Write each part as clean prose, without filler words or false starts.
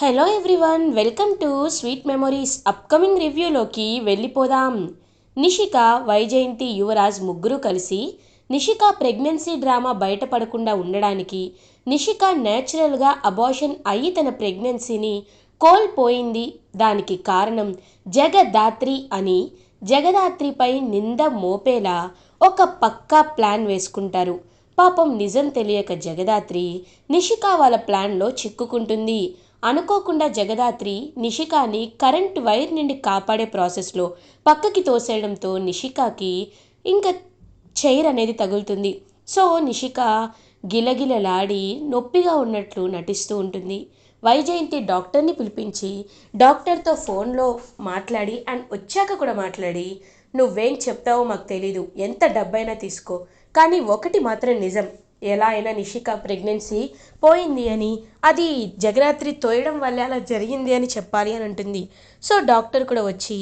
Hello everyone, welcome to sweet memories. Upcoming రివ్యూలోకి వెళ్ళిపోదాం. నిషిక, వైజయంతి, యువరాజ్ ముగ్గురు కలిసి నిషిక ప్రెగ్నెన్సీ డ్రామా బయటపడకుండా ఉండడానికి, నిషిక నేచురల్గా అబార్షన్ అయ్యి తన ప్రెగ్నెన్సీని కోల్పోయింది, దానికి కారణం జగదాత్రి అని జగదాత్రిపై నింద మోపేలా ఒక పక్కా ప్లాన్ వేసుకుంటారు. పాపం నిజం తెలియక జగదాత్రి నిషిక వాళ్ళ ప్లాన్లో చిక్కుకుంటుంది. అనుకోకుండా జగదాత్రి నిషికాని కరెంట్ వైర్ నుండి కాపాడే ప్రాసెస్లో పక్కకి తోసేయడంతో నిషికాకి ఇంకా చైర్ అనేది తగులుతుంది. సో నిషిక గిలగిలలాడి నొప్పిగా ఉన్నట్లు నటిస్తూ ఉంటుంది. వైజయంతి డాక్టర్ని పిలిపించి డాక్టర్తో ఫోన్లో మాట్లాడి అండ్ వచ్చాక కూడా మాట్లాడి, నువ్వేం చెప్తావో మాకు తెలీదు, ఎంత డబ్బైనా తీసుకో, కానీ ఒకటి మాత్రం నిజం, ఎలా అయినా నిషిక ప్రెగ్నెన్సీ పోయింది అని, అది జగరాత్రి తోయడం వల్ల అలా జరిగింది అని చెప్పాలి అని అంటుంది. సో డాక్టర్ కూడా వచ్చి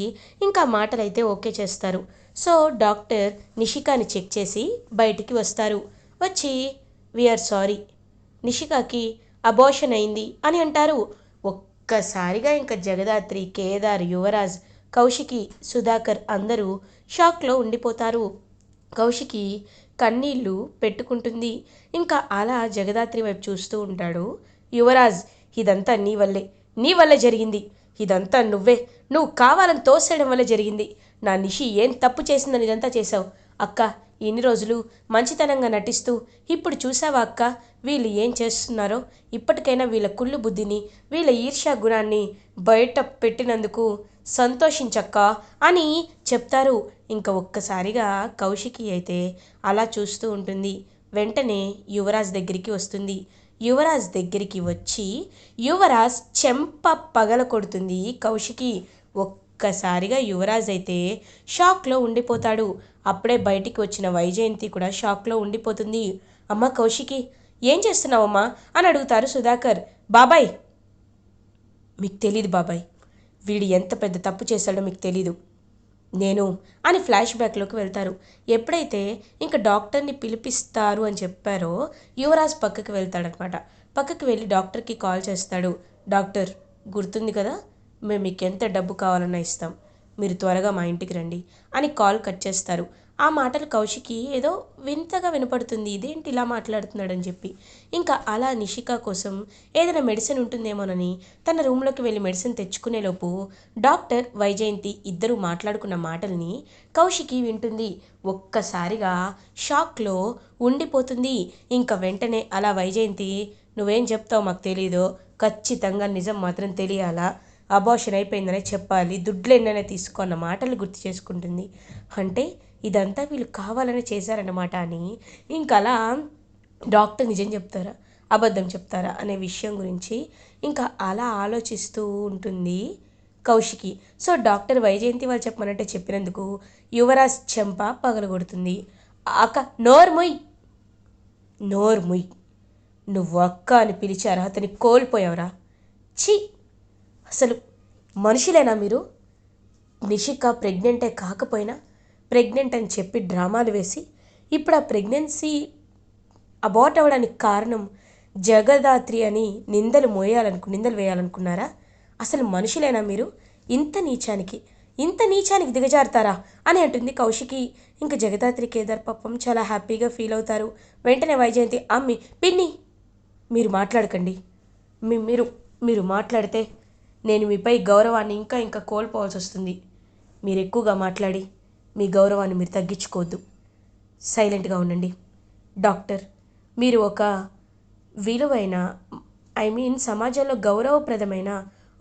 ఇంకా మాటలు అయితే ఓకే చేస్తారు. సో డాక్టర్ నిషికాని చెక్ చేసి బయటికి వస్తారు. వచ్చి వీఆర్ సారీ, నిషికాకి అబోషన్ అయింది అని అంటారు. ఒక్కసారిగా ఇంకా జగదాత్రి, కేదార్, యువరాజ్, కౌశికి, సుధాకర్ అందరూ షాక్లో ఉండిపోతారు. కౌశికి కన్నీళ్ళు పెట్టుకుంటుంది. ఇంకా అలా జగదాత్రి వైపు చూస్తూ ఉంటాడు యువరాజ్. ఇదంతా నీ వల్లే జరిగింది, ఇదంతా నువ్వు కావాలని తోసేయడం వల్ల జరిగింది. నా నిషి ఏం తప్పు చేసిందని ఇదంతా చేశావు అక్క. ఇన్ని రోజులు మంచితనంగా నటిస్తూ ఇప్పుడు చూసావా అక్క వీళ్ళు ఏం చేస్తున్నారో. ఇప్పటికైనా వీళ్ళ కుళ్ళు బుద్ధిని, వీళ్ళ ఈర్ష్యా గుణాన్ని బయట పెట్టినందుకు సంతోషించక్క అని చెప్తారు. ఇంకా ఒక్కసారిగా కౌశికి అయితే అలా చూస్తూ ఉంటుంది. వెంటనే యువరాజ్ దగ్గరికి వస్తుంది. యువరాజ్ దగ్గరికి వచ్చి యువరాజ్ చెంప పగల కొడుతుంది కౌశికి. ఒక్కసారిగా యువరాజ్ అయితే షాక్లో ఉండిపోతాడు. అప్పుడే బయటికి వచ్చిన వైజయంతి కూడా షాక్లో ఉండిపోతుంది. అమ్మ కౌశికి, ఏం చేస్తున్నావమ్మా అని అడుగుతారు సుధాకర్. బాబాయ్, మీకు తెలీదు బాబాయ్, వీడు ఎంత పెద్ద తప్పు చేశాడో మీకు తెలీదు నేను అని ఫ్లాష్ బ్యాక్లోకి వెళ్తారు. ఎప్పుడైతే ఇంకా డాక్టర్ని పిలిపిస్తారు అని చెప్పారో యువరాజ్ పక్కకి వెళ్తాడనమాట. పక్కకి వెళ్ళి డాక్టర్కి కాల్ చేస్తాడు. డాక్టర్, గుర్తుంది కదా, మేము మీకు ఎంత డబ్బు కావాలన్నా ఇస్తాం, మీరు త్వరగా మా ఇంటికి రండి అని కాల్ కట్ చేస్తారు. ఆ మాటలు కౌశికి ఏదో వింతగా వినపడుతుంది, ఇదేంటి ఇలా మాట్లాడుతున్నాడని చెప్పి. ఇంకా అలా నిషిక కోసం ఏదైనా మెడిసిన్ ఉంటుందేమోనని తన రూమ్లోకి వెళ్ళి మెడిసిన్ తెచ్చుకునేలోపు డాక్టర్, వైజయంతి ఇద్దరు మాట్లాడుకున్న మాటల్ని కౌశికి వింటుంది. ఒక్కసారిగా షాక్లో ఉండిపోతుంది. ఇంకా వెంటనే అలా వైజయంతి, నువ్వేం చెప్తావు మాకు తెలీదు, ఖచ్చితంగా నిజం మాత్రం తెలియాలా, అబార్షన్ అయిపోయిందనే చెప్పాలి, దుడ్లెన్ననే తీసుకున్న మాటలు గుర్తు చేసుకుంటుంది. అంటే ఇదంతా వీళ్ళు కావాలని చేశారన్నమాట అని. ఇంకా అలా డాక్టర్ నిజం చెప్తారా అబద్ధం చెప్తారా అనే విషయం గురించి ఇంకా అలా ఆలోచిస్తూ ఉంటుంది కౌశికి. సో డాక్టర్ వైజయంతి వాళ్ళు చెప్పమనంటే చెప్పినందుకు యువరాజ్ చెంప పగలగొడుతుంది. అక్క, నోర్ముయ్, నువ్వు అక్క అని పిలిచారా, అతని కోల్పోయావరా, ఛీ, అసలు మనుషులేనా మీరు? నిషిక ప్రెగ్నెంటే కాకపోయినా ప్రెగ్నెంట్ అని చెప్పి డ్రామాలు వేసి ఇప్పుడు ఆ ప్రెగ్నెన్సీ అబార్ట్ అవ్వడానికి కారణం జగదాత్రి అని నిందలు వేయాలనుకున్నారా? అసలు మనుషులేనా మీరు? ఇంత నీచానికి దిగజారుతారా అని అంటుంది కౌశికి. ఇంకా జగదాత్రి, కేదార్ పాపం చాలా హ్యాపీగా ఫీల్ అవుతారు. వెంటనే వైజయంతి, అమ్మి, పిన్ని, మీరు మాట్లాడకండి, మీరు మాట్లాడితే నేను మీపై గౌరవాన్ని ఇంకా కోల్పోవాల్సి వస్తుంది. మీరు ఎక్కువగా మాట్లాడి మీ గౌరవాన్ని మీరు తగ్గించుకోవద్దు, సైలెంట్గా ఉండండి. డాక్టర్, మీరు ఒక విలువైన సమాజంలో గౌరవప్రదమైన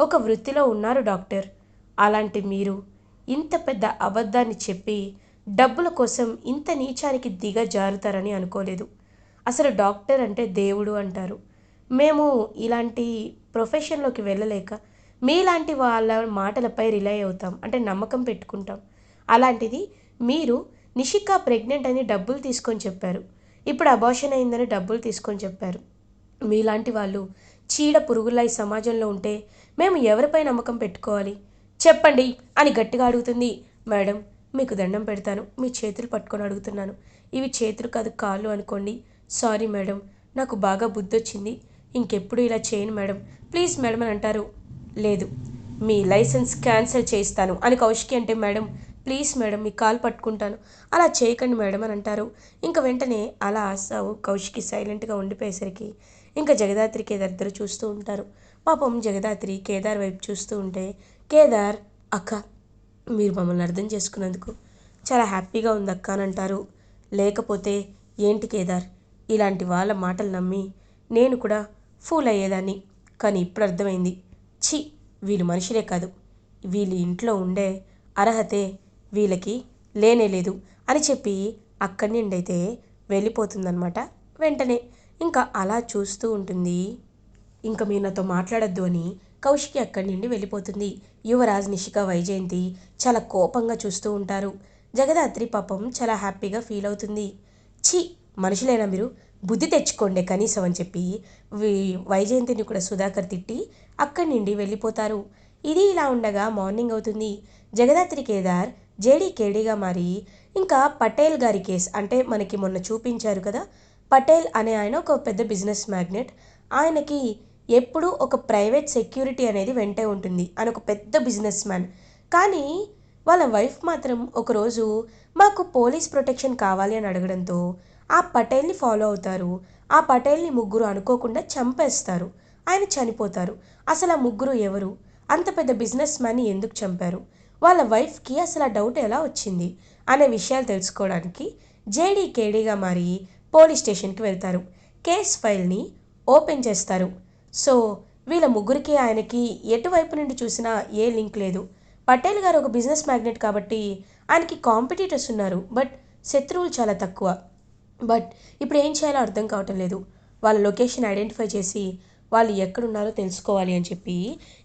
ఒక వృత్తిలో ఉన్నారు డాక్టర్. అలాంటి మీరు ఇంత పెద్ద అబద్ధాన్ని చెప్పి డబ్బుల కోసం ఇంత నీచానికి దిగజారుతారని అనుకోలేదు. అసలు డాక్టర్ అంటే దేవుడు అంటారు. మేము ఇలాంటి ప్రొఫెషన్లోకి వెళ్ళలేక మీలాంటి వాళ్ళ మాటలపై రిలై అవుతాం, అంటే నమ్మకం పెట్టుకుంటాం. అలాంటిది మీరు నిషిక ప్రెగ్నెంట్ అని డబ్బులు తీసుకొని చెప్పారు, ఇప్పుడు అబార్షన్ అయిందని డబ్బులు తీసుకొని చెప్పారు. మీలాంటి వాళ్ళు చీడ పురుగుల్లా ఈ సమాజంలో ఉంటే మేము ఎవరిపై నమ్మకం పెట్టుకోవాలి చెప్పండి అని గట్టిగా అడుగుతుంది. మేడం, మీకు దండం పెడతాను, మీ చేతులు పట్టుకొని అడుగుతున్నాను, ఇవి చేతులు కాదు కాళ్ళు అనుకోండి. సారీ మేడం, నాకు బాగా బుద్ధి వచ్చింది, ఇంకెప్పుడు ఇలా చేయను మేడం, ప్లీజ్ మేడం అని అంటారు. లేదు, మీ లైసెన్స్ క్యాన్సిల్ చేయిస్తాను అని కౌశికి అంటే, మేడం ప్లీజ్ మేడం మీ కాలు పట్టుకుంటాను, అలా చేయకండి మేడం అని అంటారు. ఇంకా వెంటనే అలా కౌశికి సైలెంట్గా ఉండిపోయేసరికి ఇంకా జగదాత్రి కేదార్ ఇద్దరు చూస్తూ ఉంటారు. పాపం జగదాత్రి కేదార్ వైపు చూస్తూ ఉంటే, కేదార్ అక్క, మీరు మమ్మల్ని అర్థం చేసుకున్నందుకు చాలా హ్యాపీగా ఉంది అక్క అని అంటారు. లేకపోతే ఏంటి కేదార్, ఇలాంటి వాళ్ళ మాటలు నమ్మి నేను కూడా ఫూల్ అయ్యేదాన్ని, కానీ ఇప్పుడు అర్థమైంది, ఛీ, వీళ్ళు మనుషులే కాదు, వీళ్ళ ఇంట్లో ఉండే అర్హతే వీళ్ళకి లేనే లేదు అని చెప్పి అక్కడి నుండి అయితే వెళ్ళిపోతుందన్నమాట. వెంటనే ఇంకా అలా చూస్తూ ఉంటుంది. ఇంకా మీరు నాతో మాట్లాడొద్దు అని కౌశికి అక్కడి నుండి వెళ్ళిపోతుంది. యువరాజ్, నిషిక, వైజయంతి చాలా కోపంగా చూస్తూ ఉంటారు. జగదాత్రి పాపం చాలా హ్యాపీగా ఫీల్ అవుతుంది. ఛీ, మనుషులేనా మీరు, బుద్ధి తెచ్చుకోండి కనీసం అని చెప్పి వైజయంతిని కూడా సుధాకర్ తిట్టి అక్కడి నుండి వెళ్ళిపోతారు. ఇది ఇలా ఉండగా మార్నింగ్ అవుతుంది. జగదాత్రి కేదార్ జేడీకేడీగా మారి ఇంకా పటేల్ గారి కేసు, అంటే మనకి మొన్న చూపించారు కదా, పటేల్ అనే ఆయన ఒక పెద్ద బిజినెస్ మ్యాగ్నెట్, ఆయనకి ఎప్పుడూ ఒక ప్రైవేట్ సెక్యూరిటీ అనేది వెంటే ఉంటుంది, ఆయన ఒక పెద్ద బిజినెస్ మ్యాన్. కానీ వాళ్ళ వైఫ్ మాత్రం ఒకరోజు మాకు పోలీస్ ప్రొటెక్షన్ కావాలి అని అడగడంతో ఆ పటేల్ని ఫాలో అవుతారు. ఆ పటేల్ని ముగ్గురు అనుకోకుండా చంపేస్తారు. ఆయన చనిపోతారు. అసలు ఆ ముగ్గురు ఎవరు, అంత పెద్ద బిజినెస్ మ్యాన్ని ఎందుకు చంపారు, వాళ్ళ వైఫ్కి అసలు ఆ డౌట్ ఎలా వచ్చింది అనే విషయాలు తెలుసుకోవడానికి జేడీకేడీగా మారి పోలీస్ స్టేషన్కి వెళ్తారు. కేస్ ఫైల్ని ఓపెన్ చేస్తారు. సో వీళ్ళ ముగ్గురికి ఆయనకి ఎటువైపు నుండి చూసినా ఏ లింక్ లేదు. పటేల్ గారు ఒక బిజినెస్ మ్యాగ్నెట్ కాబట్టి ఆయనకి కాంపిటీటర్స్ ఉన్నారు, బట్ శత్రువులు చాలా తక్కువ. బట్ ఇప్పుడు ఏం చేయాలో అర్థం కావటం లేదు. వాళ్ళ లొకేషన్ ఐడెంటిఫై చేసి వాళ్ళు ఎక్కడున్నారో తెలుసుకోవాలి అని చెప్పి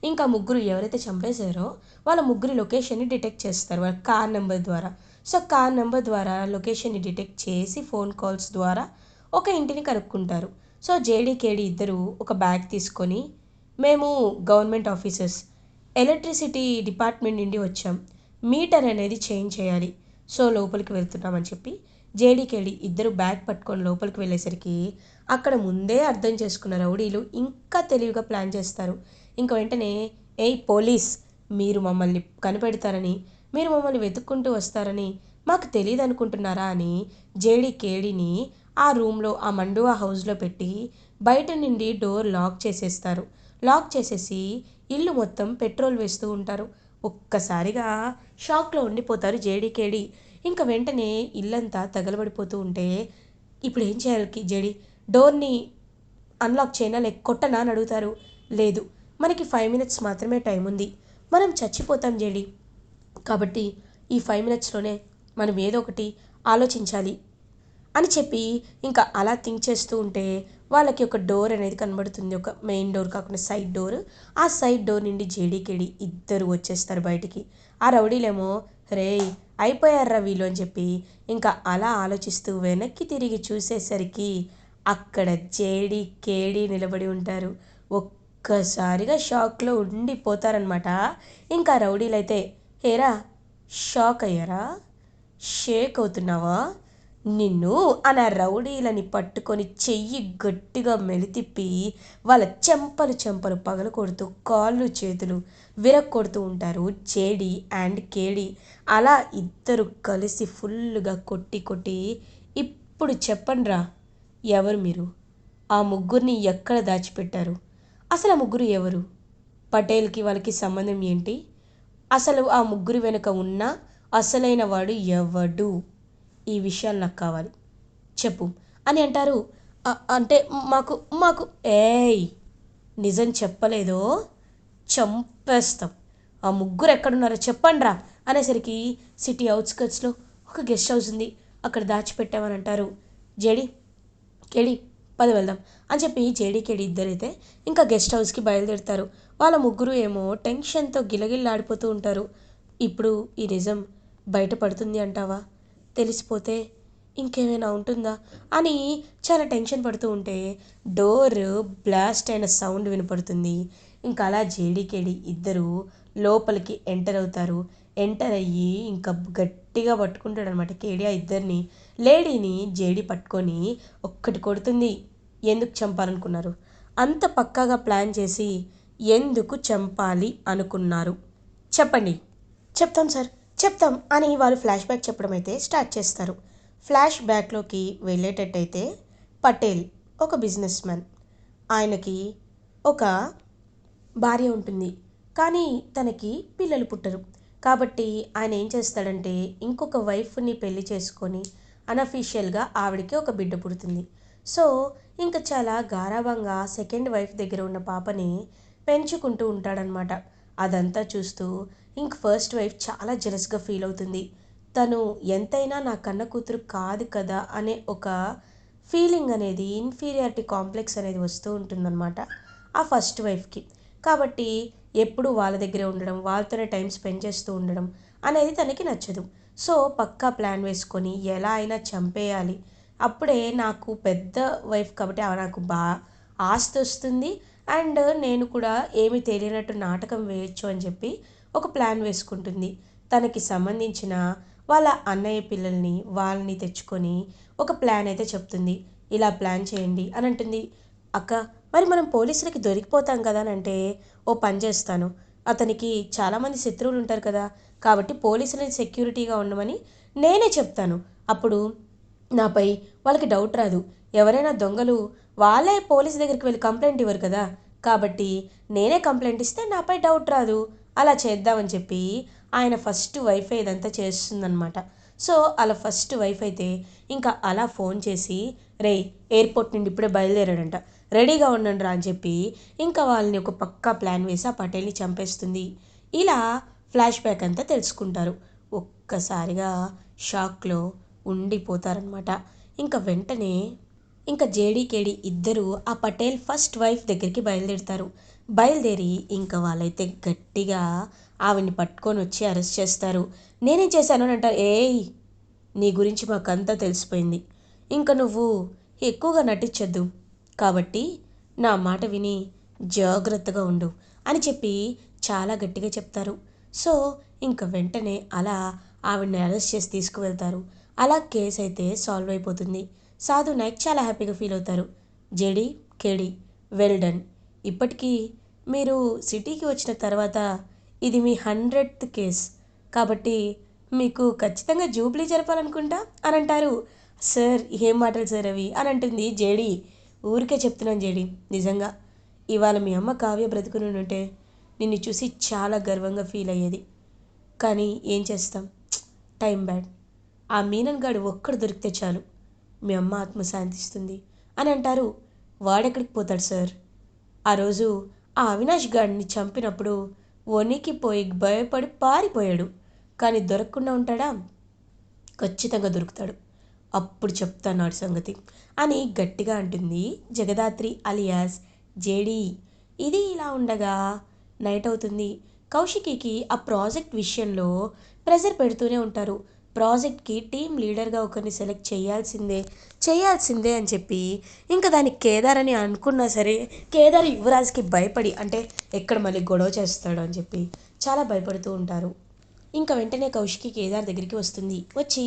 ఇంకా ముగ్గురు ఎవరైతే చంపేశారో వాళ్ళ ముగ్గురి లొకేషన్ని డిటెక్ట్ చేస్తారు వాళ్ళ కార్ నెంబర్ ద్వారా. సో కార్ నెంబర్ ద్వారా లొకేషన్ని డిటెక్ట్ చేసి ఫోన్ కాల్స్ ద్వారా ఒక ఇంటిని కనుక్కుంటారు. సో జేడీకేడీ ఇద్దరు ఒక బ్యాగ్ తీసుకొని, మేము గవర్నమెంట్ ఆఫీసర్స్ ఎలక్ట్రిసిటీ డిపార్ట్మెంట్ నుండి వచ్చాం, మీటర్ అనేది చేంజ్ చేయాలి, సో లోపలికి వెళ్తున్నామని చెప్పి జేడీకేడి ఇద్దరు బ్యాగ్ పట్టుకొని లోపలికి వెళ్ళేసరికి అక్కడ ముందే అర్థం చేసుకున్న రౌడీలు ఇంకా తెలివిగా ప్లాన్ చేస్తారు. ఇంక వెంటనే, ఏయ్ పోలీస్, మీరు మమ్మల్ని కనిపెడతారని, మీరు మమ్మల్ని వెతుక్కుంటూ వస్తారని మాకు తెలియదు అనుకుంటున్నారా అని జేడీకేడిని ఆ రూమ్లో, ఆ మండువా హౌస్లో పెట్టి బయట నుండి డోర్ లాక్ చేసేస్తారు. లాక్ చేసేసి ఇల్లు మొత్తం పెట్రోల్ వేస్తూ ఉంటారు. ఒక్కసారిగా షాక్లో ఉండిపోతారు జేడీకేడి. ఇంకా వెంటనే ఇల్లంతా తగలబడిపోతూ ఉంటే, ఇప్పుడు ఏం చేయాలి జేడి, డోర్ని అన్లాక్ చేయనా లేక కొట్టనా అని అడుగుతారు. లేదు, మనకి 5 minutes మాత్రమే టైం ఉంది, మనం చచ్చిపోతాం జేడి, కాబట్టి ఈ 5 minutesలోనే మనం ఏదో ఒకటి ఆలోచించాలి అని చెప్పి ఇంకా అలా థింక్ చేస్తూ ఉంటే వాళ్ళకి ఒక డోర్ అనేది కనబడుతుంది. ఒక మెయిన్ డోర్ కాకుండా సైడ్ డోర్. ఆ సైడ్ డోర్ నుండి జేడీకేడి ఇద్దరు వచ్చేస్తారు బయటికి. ఆ రౌడీలేమో, రే అయిపోయారా వీళ్ళు అని చెప్పి ఇంకా అలా ఆలోచిస్తూ వెనక్కి తిరిగి చూసేసరికి అక్కడ జేడీకేడి నిలబడి ఉంటారు. ఒక్కసారిగా షాక్లో ఉండిపోతారనమాట. ఇంకా రౌడీలైతే, హేరా షాక్ అయ్యారా, షేక్ అవుతున్నావా, నిన్ను అన్న రౌడీలని పట్టుకొని చెయ్యి గట్టిగా మెలితిప్పి వాళ్ళ చెంపలు చెంపలు పగలు కొడుతూ కాళ్ళు చేతులు విరక్కొడుతూ ఉంటారు జేడి అండ్ కేడి. అలా ఇద్దరు కలిసి ఫుల్గా కొట్టి కొట్టి, ఇప్పుడు చెప్పండ్రా ఎవరు మీరు, ఆ ముగ్గురిని ఎక్కడ దాచిపెట్టారు, అసలు ఆ ముగ్గురు ఎవరు, పటేల్కి వాళ్ళకి సంబంధం ఏంటి, అసలు ఆ ముగ్గురు వెనుక ఉన్న అసలైన వాడు ఎవడు, ఈ విషయాలు నాకు కావాలి చెప్పు అని అంటారు. అంటే మాకు మాకు ఏయ్, నిజం చెప్పలేదో చంపేస్తాం, ఆ ముగ్గురు ఎక్కడున్నారో చెప్పండి రా అనేసరికి సిటీ అవుట్స్కట్స్లో ఒక గెస్ట్ హౌస్ ఉంది, అక్కడ దాచిపెట్టామని అంటారు. జేడి కేడి పద వెళ్దాం అని చెప్పి జేడీకేడి ఇద్దరైతే ఇంకా గెస్ట్ హౌస్కి బయలుదేరుతారు. వాళ్ళ ముగ్గురు ఏమో టెన్షన్తో గిలగిల్లాడిపోతూ ఉంటారు. ఇప్పుడు ఈ నిజం బయటపడుతుంది అంటావా, తెలిసిపోతే ఇంకేమైనా ఉంటుందా అని చాలా టెన్షన్ పడుతూ ఉంటే డోర్ బ్లాస్ట్ అయిన సౌండ్ వినపడుతుంది. ఇంకా అలా జేడీకేడి ఇద్దరు లోపలికి ఎంటర్ అవుతారు. ఎంటర్ అయ్యి ఇంకా గట్టిగా పట్టుకుంటాడు అనమాట కేడి ఆ ఇద్దరిని. లేడీని జేడీ పట్టుకొని ఒక్కటి కొడుతుంది. ఎందుకు చంపాలనుకున్నారు, అంత పక్కాగా ప్లాన్ చేసి ఎందుకు చంపాలి అనుకున్నారు చెప్పండి. చెప్తాం సార్, చెప్తాం అని వాళ్ళు ఫ్లాష్ బ్యాక్ చెప్పడం అయితే స్టార్ట్ చేస్తారు. ఫ్లాష్ బ్యాక్లోకి వెళ్ళేటట్టయితే పటేల్ ఒక బిజినెస్ మ్యాన్. ఆయనకి ఒక భార్య ఉంటుంది, కానీ తనకి పిల్లలు పుట్టరు. కాబట్టి ఆయన ఏం చేస్తాడంటే ఇంకొక వైఫ్ని పెళ్లి చేసుకొని అన్అఫీషియల్గా ఆవిడకి ఒక బిడ్డ పుడుతుంది. సో ఇంకా చాలా గారాబంగా సెకండ్ వైఫ్ దగ్గర ఉన్న పాపని పెంచుకుంటూ ఉంటాడనమాట. అదంతా చూస్తూ ఇంక ఫస్ట్ వైఫ్ చాలా జెలస్గా ఫీల్ అవుతుంది. తను ఎంతైనా నా కన్న కూతురు కాదు కదా అనే ఒక ఫీలింగ్ అనేది, ఇన్ఫీరియారిటీ కాంప్లెక్స్ అనేది వస్తూ ఉంటుందన్నమాట ఆ ఫస్ట్ వైఫ్కి. కాబట్టి ఎప్పుడు వాళ్ళ దగ్గరే ఉండడం, వాళ్ళతోనే టైం స్పెండ్ చేస్తూ ఉండడం అనేది తనకి నచ్చదు. సో పక్కా ప్లాన్ వేసుకొని ఎలా అయినా చంపేయాలి, అప్పుడే నాకు పెద్ద వైఫ్ కాబట్టి నాకు ఆస్తి వస్తుంది, అండ్ నేను కూడా ఏమీ తెలియనట్టు నాటకం వేయొచ్చు అని చెప్పి ఒక ప్లాన్ వేసుకుంటుంది. తనకి సంబంధించిన వాళ్ళ అన్నయ్య పిల్లల్ని వాళ్ళని తెచ్చుకొని ఒక ప్లాన్ అయితే చెప్తుంది. ఇలా ప్లాన్ చేయండి అని అంటుంది. అక్క, మరి మనం పోలీసులకి దొరికిపోతాం కదా అని అంటే, ఓ పని చేస్తాను, అతనికి చాలామంది శత్రువులు ఉంటారు కదా, కాబట్టి పోలీసులని సెక్యూరిటీగా ఉండమని నేనే చెప్తాను. అప్పుడు నాపై వాళ్ళకి డౌట్ రాదు. ఎవరైనా దొంగలు వాళ్ళే పోలీస్ దగ్గరికి వెళ్ళి కంప్లైంట్ ఇవ్వరు కదా, కాబట్టి నేనే కంప్లైంట్ ఇస్తే నాపై డౌట్ రాదు. అలా చేద్దామని చెప్పి ఆయన ఫస్ట్ వైఫ్ ఇదంతా చేస్తుందన్నమాట. సో అలా ఫస్ట్ వైఫ్ అయితే ఇంకా అలా ఫోన్ చేసి, రే ఎయిర్పోర్ట్ నుండి ఇప్పుడే బయలుదేరాడంట, రెడీగా ఉండండి రా అని చెప్పి ఇంకా వాళ్ళని ఒక పక్కా ప్లాన్ వేసి ఆ పటేల్ని చంపేస్తుంది. ఇలా ఫ్లాష్ బ్యాక్ అంతా తెలుసుకుంటారు. ఒక్కసారిగా షాక్లో ఉండిపోతారనమాట. ఇంకా వెంటనే ఇంకా జేడీకేడి ఇద్దరు ఆ పటేల్ ఫస్ట్ వైఫ్ దగ్గరికి బయలుదేరుతారు. బయలుదేరి ఇంకా వాళ్ళైతే గట్టిగా ఆవిడ్ని పట్టుకొని వచ్చి అరెస్ట్ చేస్తారు. నేనేం చేశాను అని అంటారు. ఏయ్, నీ గురించి మాకంతా తెలిసిపోయింది, ఇంకా నువ్వు ఎక్కువగా నటించొద్దు, కాబట్టి నా మాట విని జాగ్రత్తగా ఉండు అని చెప్పి చాలా గట్టిగా చెప్తారు. సో ఇంక వెంటనే అలా ఆవిడని అరెస్ట్ చేసి తీసుకువెళ్తారు. అలా కేసు అయితే సాల్వ్ అయిపోతుంది. సాధు నాయక్ చాలా హ్యాపీగా ఫీల్ అవుతారు. జేడి, కేడి, వెల్ డన్. ఇప్పటికీ మీరు సిటీకి వచ్చిన తర్వాత ఇది మీ 100th కేస్, కాబట్టి మీకు ఖచ్చితంగా జూబ్లీ జరపాలనుకుంటా అని అంటారు. సార్ ఏం మాటలు సార్ అవి అని అంటుంది జేడి. ఊరికే చెప్తున్నాను జేడి, నిజంగా ఇవాళ మీ అమ్మ కావ్య బ్రతుకుని ఉంటే నిన్ను చూసి చాలా గర్వంగా ఫీల్ అయ్యేది. కానీ ఏం చేస్తాం, టైం బ్యాడ్. ఆ మీనన్ గాడు ఒక్కడు దొరికితే చాలు, మీ అమ్మ ఆత్మ శాంతిస్తుంది అని అంటారు. వాడెక్కడికి పోతాడు సార్, ఆ రోజు ఆ అవినాష్ గాడిని చంపినప్పుడు వణికిపోయి భయపడి పారిపోయాడు, కానీ దొరకకుండా ఉంటాడా, ఖచ్చితంగా దొరుకుతాడు, అప్పుడు చెప్తాను నాటి సంగతి అని గట్టిగా అంటుంది జగదాత్రి అలియాస్ జేడీ. ఇది ఇలా ఉండగా నైట్ అవుతుంది. కౌశికికి ఆ ప్రాజెక్ట్ విషయంలో ప్రెజర్ పెడుతూనే ఉంటారు. ప్రాజెక్ట్కి టీమ్ లీడర్గా ఒకరిని సెలెక్ట్ చేయాల్సిందే అని చెప్పి ఇంకా దానికి కేదార్ అని అనుకున్నా సరే, కేదార్ యువరాజ్కి భయపడి, అంటే ఎక్కడ మళ్ళీ గొడవ చేస్తాడు అని చెప్పి చాలా భయపడుతూ ఉంటారు. ఇంకా వెంటనే కౌశికి కేదార్ దగ్గరికి వస్తుంది. వచ్చి,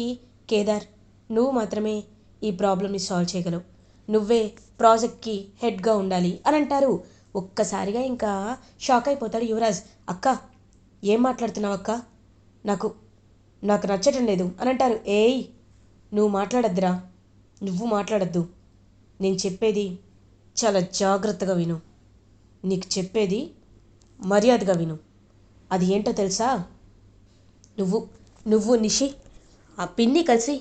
కేదార్, నువ్వు మాత్రమే ఈ ప్రాబ్లమ్ని సాల్వ్ చేయగలవు, నువ్వే ప్రాజెక్ట్కి హెడ్గా ఉండాలి అని అంటారు. ఒక్కసారిగా ఇంకా షాక్ అయిపోతాడు యువరాజ్. అక్క, ఏం మాట్లాడుతున్నావు అక్క, నాకు నాకు నచ్చటం లేదు అని అంటారు. ఏయ్, నువ్వు మాట్లాడద్దురా, నువ్వు మాట్లాడద్దు, నేను చెప్పేది చాలా జాగ్రత్తగా విను, నీకు చెప్పేది మర్యాదగా విను. అది ఏంటో తెలుసా, నువ్వు నువ్వు నిషి ఆ పిన్ని కలిసి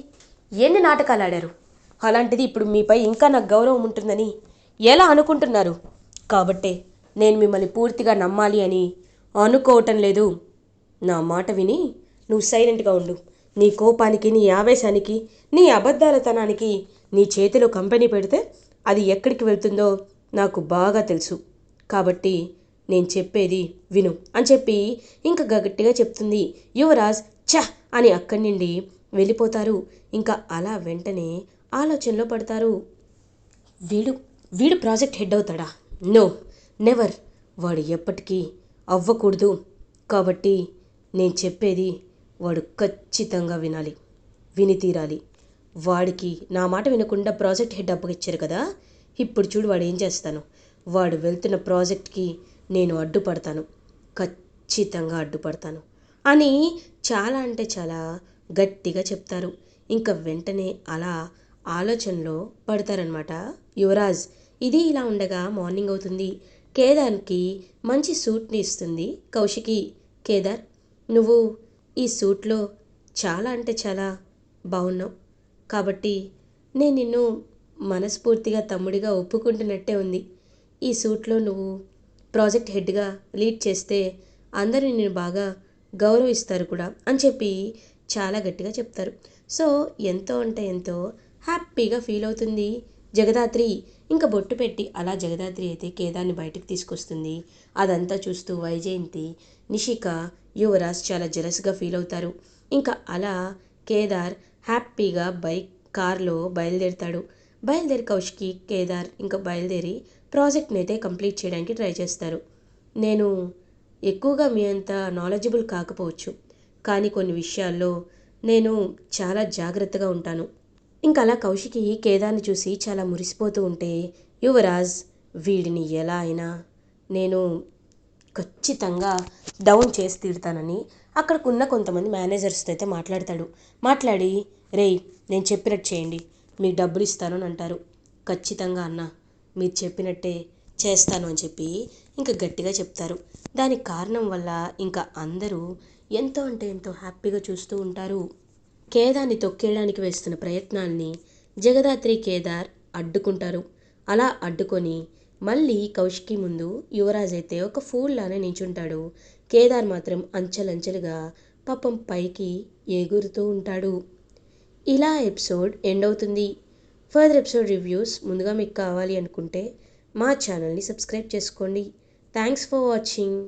ఎన్ని నాటకాలు ఆడారు, అలాంటిది ఇప్పుడు మీపై ఇంకా నాకు గౌరవం ఉంటుందని ఎలా అనుకుంటున్నారు, కాబట్టే నేను మిమ్మల్ని పూర్తిగా నమ్మాలి అని అనుకోవటం లేదు. నా మాట విని నువ్వు సైలెంట్గా ఉండు. నీ కోపానికి, నీ ఆవేశానికి, నీ అబద్ధాలతనానికి నీ చేతిలో కంపెనీ పెడితే అది ఎక్కడికి వెళ్తుందో నాకు బాగా తెలుసు, కాబట్టి నేను చెప్పేది విను అని చెప్పి ఇంకా గట్టిగా చెప్తుంది. యువరాజ్ ఛ అని అక్కడి నుండి వెళ్ళిపోతారు. ఇంకా అలా వెంటనే ఆలోచనలో పడతారు. వీడు వీడు ప్రాజెక్ట్ హెడ్ అవుతాడా? నో, నెవర్, వాడు ఎప్పటికీ అవ్వకూడదు. కాబట్టి నేను చెప్పేది వాడు ఖచ్చితంగా వినాలి, విని తీరాలి. వాడికి నా మాట వినకుండా ప్రాజెక్ట్ హెడ్ అప్పగిచ్చారు కదా, ఇప్పుడు చూడు వాడు ఏం చేస్తాను. వాడు వెళ్తున్న ప్రాజెక్ట్కి నేను అడ్డుపడతాను, ఖచ్చితంగా అడ్డుపడతాను అని చాలా అంటే చాలా గట్టిగా చెప్తారు. ఇంకా వెంటనే అలా ఆలోచనలో పడతారనమాట యువరాజ్. ఇది ఇలా ఉండగా మార్నింగ్ అవుతుంది. కేదార్కి మంచి సూట్ని ఇస్తుంది కౌశికి. కేదార్, నువ్వు ఈ సూట్లో చాలా అంటే చాలా బాగున్నావు, కాబట్టి నేను నిన్ను మనస్ఫూర్తిగా తమ్ముడిగా ఒప్పుకుంటున్నట్టే ఉంది. ఈ సూట్లో నువ్వు ప్రాజెక్ట్ హెడ్గా లీడ్ చేస్తే అందరూ నిన్ను బాగా గౌరవిస్తారు కూడా అని చెప్పి చాలా గట్టిగా చెప్తారు. సో ఎంతో అంటే ఎంతో హ్యాపీగా ఫీల్ అవుతుంది జగదాత్రి. ఇంకా బొట్టు పెట్టి అలా జగదాత్రి అయితే కేదార్ని బయటకు తీసుకొస్తుంది. అదంతా చూస్తూ వైజయంతి, నిషిక, యువరాజ్ చాలా జెలస్గా ఫీల్ అవుతారు. ఇంకా అలా కేదార్ హ్యాపీగా కార్లో బయలుదేరుతాడు. బయలుదేరి కౌశికి, కేదార్ ఇంకా బయలుదేరి ప్రాజెక్ట్ని అయితే కంప్లీట్ చేయడానికి ట్రై చేస్తారు. నేను ఎక్కువగా మీ అంత నాలెడ్జబుల్ కాకపోవచ్చు, కానీ కొన్ని విషయాల్లో నేను చాలా జాగ్రత్తగా ఉంటాను. ఇంకా అలా కౌశికి కేదార్ని చూసి చాలా మురిసిపోతూ ఉంటే యువరాజ్, వీడిని ఎలా అయినా నేను ఖచ్చితంగా డౌన్ చేసి తీరుతానని అక్కడికున్న కొంతమంది మేనేజర్స్తో అయితే మాట్లాడి, రేయ్, నేను చెప్పినట్టు చేయండి, మీకు డబ్బులు ఇస్తాను అని అంటారు. ఖచ్చితంగా అన్న, మీరు చెప్పినట్టే చేస్తాను అని చెప్పి ఇంకా గట్టిగా చెప్తారు. దానికి కారణం వల్ల ఇంకా అందరూ ఎంతో అంటే ఎంతో హ్యాపీగా చూస్తూ ఉంటారు. కేదార్ని తొక్కేయడానికి వేస్తున్న ప్రయత్నాల్ని జగదాత్రి, కేదార్ అడ్డుకుంటారు. అలా అడ్డుకొని మళ్ళీ కౌశికి ముందు యువరాజ్ అయితే ఒక ఫూల్ లానే నించుంటాడు. కేదార్ మాత్రం అంచెలంచెలుగా పాపం పైకి ఎగురుతూ ఉంటాడు. ఇలా ఎపిసోడ్ ఎండ్ అవుతుంది. ఫర్దర్ ఎపిసోడ్ రివ్యూస్ ముందుగా మీకు కావాలి అనుకుంటే మా ఛానల్ని సబ్స్క్రైబ్ చేసుకోండి. Thanks for watching.